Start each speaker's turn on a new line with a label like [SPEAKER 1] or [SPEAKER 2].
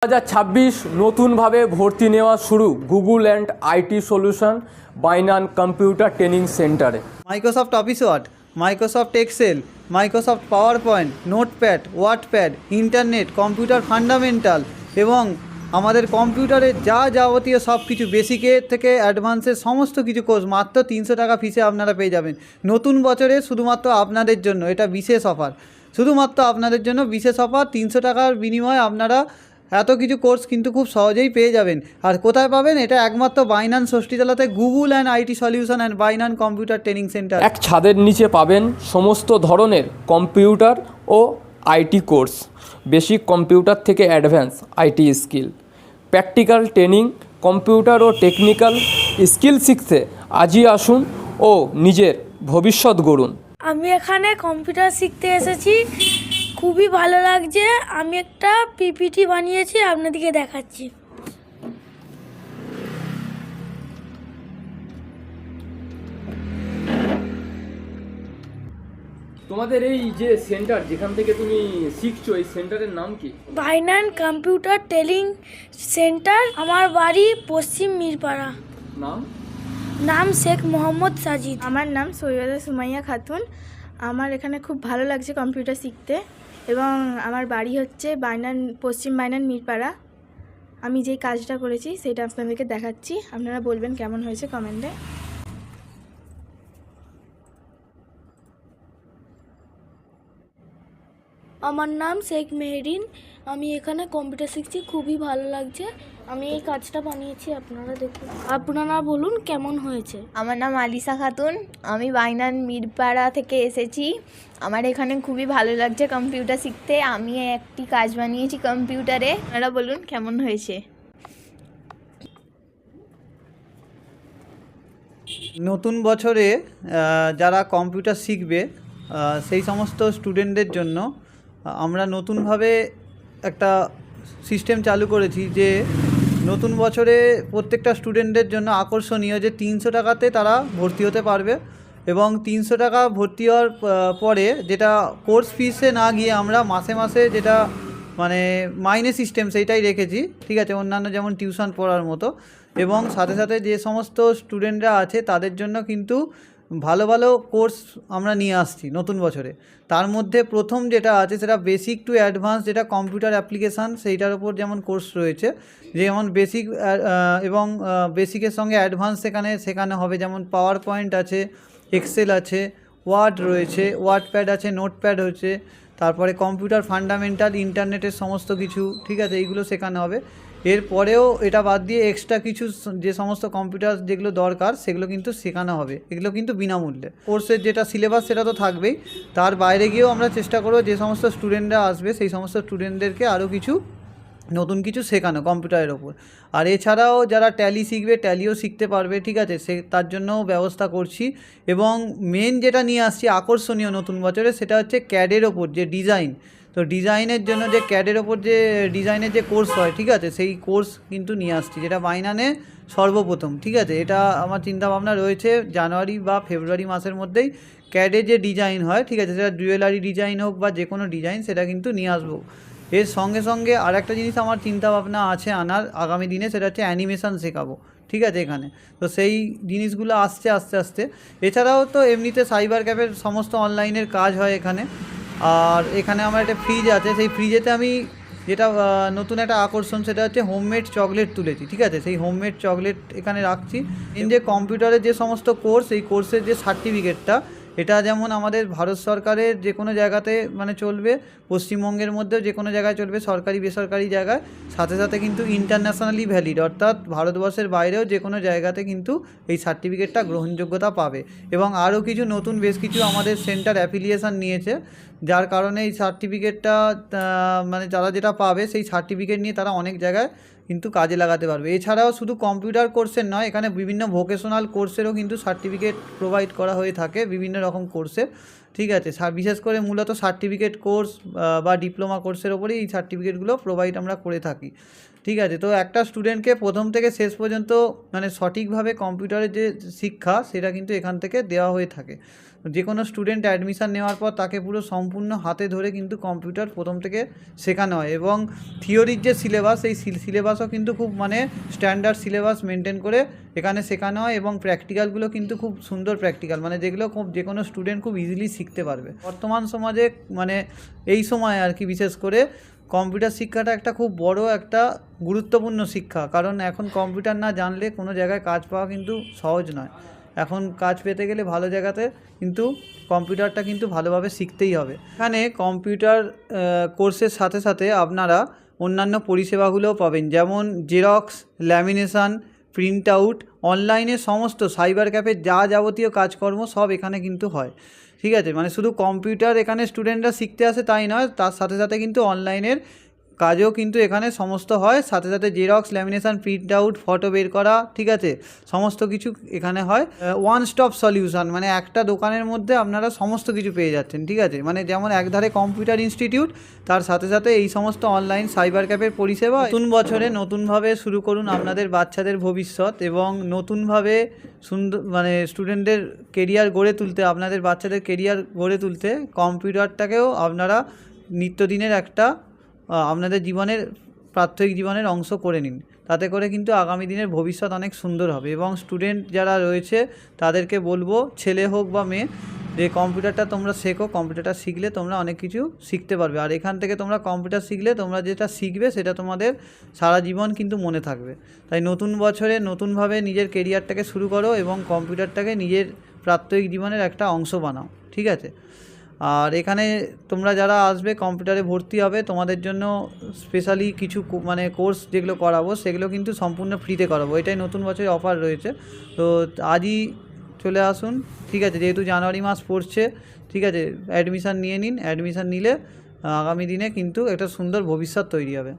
[SPEAKER 1] 2026 নতুনভাবে ভর্তি নেওয়া শুরু Google and IT solution Bainan computer training সেন্টারে।
[SPEAKER 2] Microsoft Office Word, Microsoft Excel, Microsoft PowerPoint, Notepad, WordPad, internet, computer fundamental এবং আমাদের কম্পিউটারের যা যাবতীয় সব কিছু বেসিকের থেকে অ্যাডভান্সের সমস্ত কিছু কোর্স মাত্র 300 টাকা ফিসে আপনারা পেয়ে যাবেন। নতুন বছরে শুধুমাত্র আপনাদের জন্য এটা বিশেষ অফার, শুধুমাত্র আপনাদের জন্য বিশেষ অফার। 300 টাকার বিনিময়ে আপনারা এত কিছু কোর্স কিন্তু খুব সহজেই পেয়ে যাবেন। আর কোথায় পাবেন? এটা একমাত্র বাইনান ষষ্ঠীতলাতে Google and IT solution and Bainan computer training centre.
[SPEAKER 1] এক ছাদের নিচে পাবেন সমস্ত ধরনের কম্পিউটার ও আইটি কোর্স, বেসিক কম্পিউটার থেকে advance IT skill, practical training, computer ও টেকনিক্যাল স্কিল শিখতে আজই আসুন ও নিজের ভবিষ্যৎ গড়ুন।
[SPEAKER 3] আমি এখানে কম্পিউটার শিখতে এসেছি, খুবই ভালো লাগছে। আমি একটা পিপিটি বানিয়েছি, আপনাদেরকে দেখাচ্ছি।
[SPEAKER 1] তোমাদের এই যে সেন্টার যেখান থেকে তুমি শিখছো, এই সেন্টারের নাম কি?
[SPEAKER 3] বাইনান কম্পিউটার ট্রেনিং সেন্টার। আমার বাড়ি পশ্চিম মিরপাড়া। নাম শেখ মোহাম্মদ সাজিদ।
[SPEAKER 4] আমার নাম সৈয়দা সুমাইয়া খাতুন। আমার এখানে খুব ভালো লাগছে কম্পিউটার শিখতে এবং আমার বাড়ি হচ্ছে পশ্চিম বাইনান মিরপাড়া। আমি যেই কাজটা করেছি সেটা আপনাদেরকে দেখাচ্ছি, আপনারা বলবেন কেমন হয়েছে কমেন্টে।
[SPEAKER 3] আমার নাম শেখ মেহেরিন। আমি এখানে কম্পিউটার শিখছি, খুবই ভালো লাগছে। আমি এই কাজটা বানিয়েছি, আপনারা দেখুন। আপনারা বলুন কেমন হয়েছে।
[SPEAKER 5] আমার নাম আলিশা খাতুন। আমি বাইনান মিরপাড়া থেকে এসেছি। আমার এখানে খুবই ভালো লাগছে কম্পিউটার শিখতে। আমি একটি কাজ বানিয়েছি কম্পিউটারে। আপনারা বলুন কেমন হয়েছে।
[SPEAKER 2] নতুন বছরে যারা কম্পিউটার শিখবে সেই সমস্ত স্টুডেন্টদের জন্য আমরা নতুনভাবে একটা সিস্টেম চালু করেছি যে নতুন বছরে প্রত্যেকটা স্টুডেন্টদের জন্য আকর্ষণীয় যে 300 টাকাতে তারা ভর্তি হতে পারবে এবং 300 টাকা ভর্তি হওয়ার পরে যেটা কোর্স ফিসে না গিয়ে আমরা মাসে মাসে যেটা মানে মাইনে সিস্টেম সেইটাই রেখেছি, ঠিক আছে, অন্যান্য যেমন টিউশন পড়ার মতো। এবং সাথে সাথে যে সমস্ত স্টুডেন্টরা আছে তাদের জন্য কিন্তু ভালো ভালো কোর্স আমরা নিয়ে আসছি নতুন বছরে। তার মধ্যে প্রথম যেটা আছে সেটা বেসিক টু অ্যাডভান্স, যেটা কম্পিউটার অ্যাপ্লিকেশান, সেইটার ওপর যেমন কোর্স রয়েছে, যেমন বেসিক এবং বেসিকের সঙ্গে অ্যাডভান্স শেখানো হবে। যেমন পাওয়ার পয়েন্ট আছে, এক্সেল আছে, ওয়ার্ড রয়েছে, ওয়ার্ডপ্যাড আছে, নোটপ্যাড হচ্ছে, তারপরে কম্পিউটার ফান্ডামেন্টাল, ইন্টারনেটের সমস্ত কিছু, ঠিক আছে, এইগুলো শেখানো হবে। এরপরেও এটা বাদ দিয়ে এক্সট্রা কিছু যে সমস্ত কম্পিউটার যেগুলো দরকার সেগুলো কিন্তু শেখানো হবে। এগুলো কিন্তু বিনামূল্যে। কোর্সের যেটা সিলেবাস সেটা তো থাকবেই, তার বাইরে গিয়েও আমরা চেষ্টা করবো যে সমস্ত স্টুডেন্টরা আসবে সেই সমস্ত স্টুডেন্টদেরকে আরও কিছু নতুন কিছু শেখানো কম্পিউটারের ওপর। আর এছাড়াও যারা ট্যালি শিখবে ট্যালিও শিখতে পারবে, ঠিক আছে, তার জন্যও ব্যবস্থা করছি। এবং মেন যেটা নিয়ে আসছি আকর্ষণীয় নতুন বছরে সেটা হচ্ছে ক্যাডের ওপর যে ডিজাইন। তো ডিজাইনের জন্য যে ক্যাডের ওপর যে ডিজাইনের যে কোর্স হয়, ঠিক আছে, সেই কোর্স কিন্তু নিয়ে আসছি, যেটা বাইনানে সর্বপ্রথম, ঠিক আছে। এটা আমার চিন্তাভাবনা রয়েছে জানুয়ারি বা ফেব্রুয়ারি মাসের মধ্যেই ক্যাডে যে ডিজাইন হয়, ঠিক আছে, সেটা জুয়েলারি ডিজাইন হোক বা যে কোনো ডিজাইন, সেটা কিন্তু নিয়ে আসবো। এর সঙ্গে সঙ্গে আর একটা জিনিস আমার চিন্তাভাবনা আছে আনার আগামী দিনে, সেটা হচ্ছে অ্যানিমেশান শেখাবো, ঠিক আছে, এখানে। তো সেই জিনিসগুলো আসছে আস্তে আস্তে। এছাড়াও তো এমনিতে সাইবার ক্যাফের সমস্ত অনলাইনের কাজ হয় এখানে। আর এখানে আমার একটা ফ্রিজ আছে, সেই ফ্রিজেতে আমি যেটা নতুন একটা আকর্ষণ সেটা হচ্ছে হোমমেড চকলেট তুলেছি, ঠিক আছে। সেই হোমমেড চকলেট এখানে রাখছি। যে কম্পিউটারের যে সমস্ত কোর্স, এই কোর্সের যে সার্টিফিকেটটা, এটা যেমন আমাদের ভারত সরকারের যে কোনো জায়গাতে মানে চলবে, পশ্চিমবঙ্গের মধ্যেও যে কোনো জায়গায় চলবে, সরকারি বেসরকারি জায়গায়, সাথে সাথে কিন্তু ইন্টারন্যাশনালি ভ্যালিড, অর্থাৎ ভারতবর্ষের বাইরেও যে কোনো জায়গাতে কিন্তু এই সার্টিফিকেটটা গ্রহণযোগ্যতা পাবে। এবং আরও কিছু নতুন বেশ কিছু আমাদের সেন্টার অ্যাফিলিয়েশান নিয়েছে, যার কারণে এই সার্টিফিকেটটা মানে যারা যেটা পাবে সেই সার্টিফিকেট নিয়ে তারা অনেক জায়গায় কিন্তু কাজে লাগাতে পারবে। এছাড়াও শুধু কম্পিউটার কোর্সের নয়, এখানে বিভিন্ন ভোকেশনাল কোর্সেরও কিন্তু সার্টিফিকেট প্রোভাইড করা হয়ে থাকে বিভিন্ন রকম কোর্সের, ঠিক আছে, বিশেষ করে মূলত সার্টিফিকেট কোর্স বা ডিপ্লোমা কোর্সের ওপরেই এই সার্টিফিকেটগুলো প্রোভাইড আমরা করে থাকি। ঠিক আছে, তো একটা স্টুডেন্টকে প্রথম থেকে শেষ পর্যন্ত মানে সঠিকভাবে কম্পিউটারের যে শিক্ষা সেটা কিন্তু এখান থেকে দেওয়া হয়ে থাকে। যে কোনো স্টুডেন্ট অ্যাডমিশান নেওয়ার পর তাকে পুরো সম্পূর্ণ হাতে ধরে কিন্তু কম্পিউটার প্রথম থেকে শেখানো হয়, এবং থিওরির যে সিলেবাস এই সিলেবাসও কিন্তু খুব মানে স্ট্যান্ডার্ড সিলেবাস মেনটেন করে এখানে শেখানো হয়, এবং প্র্যাকটিক্যালগুলো কিন্তু খুব সুন্দর প্র্যাকটিক্যাল, মানে যেগুলো খুব যে কোনো স্টুডেন্ট খুব ইজিলি শিখতে পারবে। বর্তমান সমাজে মানে এই সময় আর কি বিশেষ করে কম্পিউটার শিক্ষাটা একটা খুব বড় একটা গুরুত্বপূর্ণ শিক্ষা, কারণ এখন কম্পিউটার না জানলে কোনো জায়গায় কাজ পাওয়া কিন্তু সহজ নয়। এখন কাজ পেতে গেলে ভালো জায়গাতে কিন্তু কম্পিউটারটা কিন্তু ভালোভাবে শিখতেই হবে। এখানে কম্পিউটার কোর্সের সাথে সাথে আপনারা অন্যান্য পরিষেবাগুলোও পাবেন, যেমন জেরক্স, ল্যামিনেশন, প্রিন্ট আউট, অনলাইনে সমস্ত সাইবার ক্যাফের যা যাবতীয় কাজকর্ম সব এখানে কিন্তু হয়। ঠিক আছে, মানে শুধু কম্পিউটার এখানে স্টুডেন্টরা শিখতে আসে তাই নয়, তার সাথে সাথে কিন্তু অনলাইনের কাজও কিন্তু এখানে সমস্ত হয়, সাথে সাথে xerox, lamination, print out, photo বের করা, ঠিক আছে, সমস্ত কিছু এখানে হয়। ওয়ান স্টপ সলিউশন, মানে একটা দোকানের মধ্যে আপনারা সমস্ত কিছু পেয়ে যাচ্ছেন। ঠিক আছে, মানে যেমন একধারে কম্পিউটার ইনস্টিটিউট, তার সাথে সাথে এই সমস্ত অনলাইন সাইবার ক্যাফের পরিষেবা। নতুন বছরে নতুনভাবে শুরু করুন আপনাদের বাচ্চাদের ভবিষ্যৎ, এবং নতুনভাবে সুন্দর মানে স্টুডেন্টদের কেরিয়ার গড়ে তুলতে, আপনাদের বাচ্চাদের কেরিয়ার গড়ে তুলতে কম্পিউটারটাকেও আপনারা নিত্যদিনের একটা আপনাদের জীবনের প্রাত্যহিক জীবনের অংশ করে নিন। তাতে করে কিন্তু আগামী দিনের ভবিষ্যৎ অনেক সুন্দর হবে। এবং স্টুডেন্ট যারা রয়েছে তাদেরকে বলবো, ছেলে হোক বা মেয়ে, যে কম্পিউটারটা তোমরা শেখো, কম্পিউটারটা শিখলে তোমরা অনেক কিছু শিখতে পারবে, আর এখান থেকে তোমরা কম্পিউটার শিখলে তোমরা যেটা শিখবে সেটা তোমাদের সারা জীবন কিন্তু মনে থাকবে। তাই নতুন বছরে নতুনভাবে নিজের কেরিয়ারটাকে শুরু করো এবং কম্পিউটারটাকে নিজের প্রাত্যহিক জীবনের একটা অংশ বানাও। ঠিক আছে, আর এখানে তোমরা যারা আসবে কম্পিউটারে ভর্তি হবে, তোমাদের জন্য স্পেশালি কিছু মানে কোর্স যেগুলো করাবো সেগুলো কিন্তু সম্পূর্ণ ফ্রিতে করাবো। এটাই নতুন বছরের অফার রয়েছে, তো আজই চলে আসুন। ঠিক আছে, যেহেতু জানুয়ারি মাস পড়ছে, ঠিক আছে, অ্যাডমিশান নিয়ে নিন। অ্যাডমিশান নিলে আগামী দিনে কিন্তু একটা সুন্দর ভবিষ্যৎ তৈরি হবে।